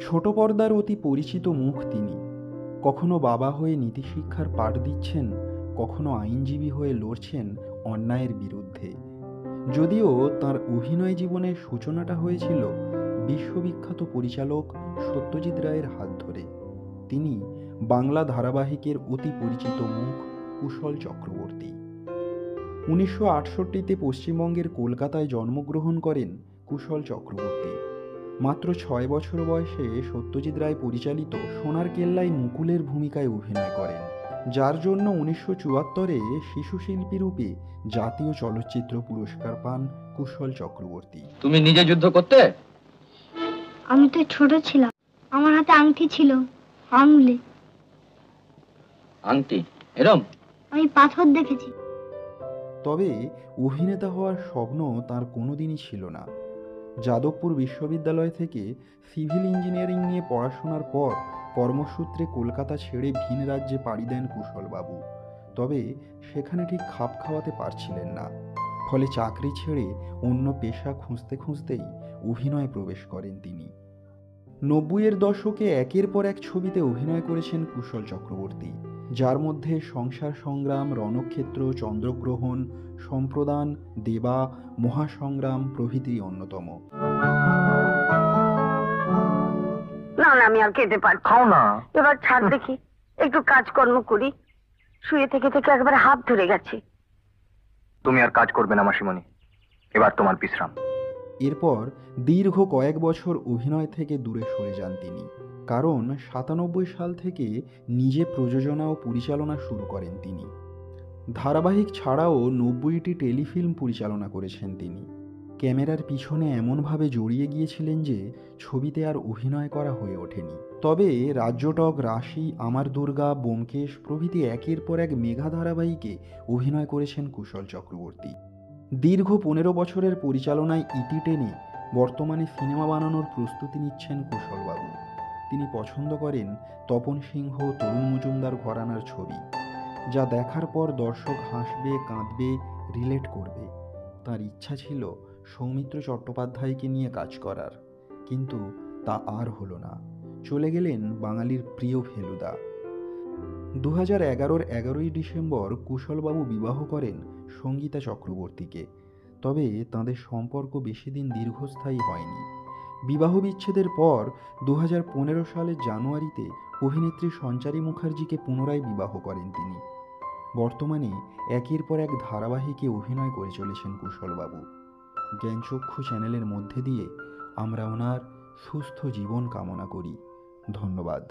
ছোট পর্দার অতি পরিচিত মুখ তিনি। কখনো বাবা হয়ে নীতিশিক্ষার পাঠ দিচ্ছেন, কখনো আইনজীবী হয়ে লড়ছেন অন্যায়ের বিরুদ্ধে। যদিও তার অভিনয় জীবনের সূচনাটা হয়েছিল বিশ্ববিখ্যাত পরিচালক সত্যজিৎ রায়ের হাত ধরে। তিনি বাংলা ধারাবাহিকের অতি পরিচিত মুখ কুশল চক্রবর্তী। 1968-তে পশ্চিমবঙ্গের কলকাতায় জন্মগ্রহণ করেন কুশল চক্রবর্তী। মাত্র 6 বছর বয়সে সত্যজিৎ রায় পরিচালিত সোনার কেল্লায় মুকুলের ভূমিকায় অভিনয় করেন, যার জন্য 1974-এ শিশুশিল্পী রূপে জাতীয় চলচ্চিত্র পুরস্কার পান কুশল চক্রবর্তী। তুমি নিজে যুদ্ধ করতে? আমি তো ছোট ছিলাম, আমার হাতে আংটি ছিল, আঙুলে। আংটি? এরম? আমি পাথর দেখেছি। তবে অভিনেতা হওয়ার স্বপ্ন তার কোনোদিনই ছিল না। যাদবপুর বিশ্ববিদ্যালয় থেকে সিভিল ইঞ্জিনিয়ারিং নিয়ে পড়াশোনার পর কর্মসূত্রে কলকাতা ছেড়ে ভিন রাজ্যে পাড়ি দেন কুশলবাবু। তবে সেখানে ঠিক খাপ খাওয়াতে পারছিলেন না, ফলে চাকরি ছেড়ে অন্য পেশা খুঁজতে খুঁজতেই অভিনয়ে প্রবেশ করেন তিনি। 90-এর দশকে একের পর এক ছবিতে অভিনয় করেছেন কুশল চক্রবর্তী, যার মধ্যে সংসার সংগ্রাম, রণক্ষেত্র, চন্দ্রগ্রহণ, সম্প্রদান, দেবা, মহাসংগ্রাম প্রভৃতি অন্যতম। না না, আমি আর খেতে পারছি খাও না। এবার ছাড় দেখি, একটু কাজকর্ম করি। শুয়ে থেকে থেকে একবারে হাত ধরে গেছে। তুমি আর কাজ করবে না মাসিমণি, এবার তোমার বিশ্রাম। এরপর দীর্ঘ কয়েক বছর অভিনয় থেকে দূরে সরে যান তিনি, কারণ 97 সাল থেকে নিজে প্রযোজনা ও পরিচালনা শুরু করেন তিনি। ধারাবাহিক ছাড়াও 90টি টেলিফিল্ম পরিচালনা করেছেন তিনি। ক্যামেরার পিছনে এমনভাবে জড়িয়ে গিয়েছিলেন যে ছবিতে আর অভিনয় করা হয়ে ওঠেনি। তবে রাজ্যটক, রাশি, আমার দুর্গা, ব্যোমকেশ প্রভৃতি একের পর এক মেগা ধারাবাহিকে অভিনয় করেছেন কুশল চক্রবর্তী। দীর্ঘ 15 বছরের পরিচালনায় ইতি টেনে বর্তমানে সিনেমা বানানোর প্রস্তুতি নিচ্ছেন কুশলবাবু। তিনি পছন্দ করেন তপন সিংহ, তরুণ মজুমদার ঘরানার ছবি, যা দেখার পর দর্শক হাসবে, কাঁদবে, রিলেট করবে। তার ইচ্ছা ছিল সৌমিত্র চট্টোপাধ্যায়কে নিয়ে কাজ করার, কিন্তু তা আর হলো না। চলে গেলেন বাঙালির প্রিয় ফেলুদা। 2011-র 11ই ডিসেম্বর কুশলবাবু বিবাহ করেন সঙ্গীতা চক্রবর্তীকে। তবে তাঁদের সম্পর্ক বেশি দিন দীর্ঘস্থায়ী হয়নি। বিবাহ বিচ্ছেদের পর 2015 সালের জানুয়ারিতে অভিনেত্রী সঞ্চারী মুখার্জিকে পুনরায় বিবাহ করেন তিনি। বর্তমানে একের পর এক ধারাবাহিকে অভিনয় করে চলেছেন কুশলবাবু। জ্ঞানচক্ষু চ্যানেলের মধ্যে দিয়ে আমরা ওনার সুস্থ জীবন কামনা করি। ধন্যবাদ।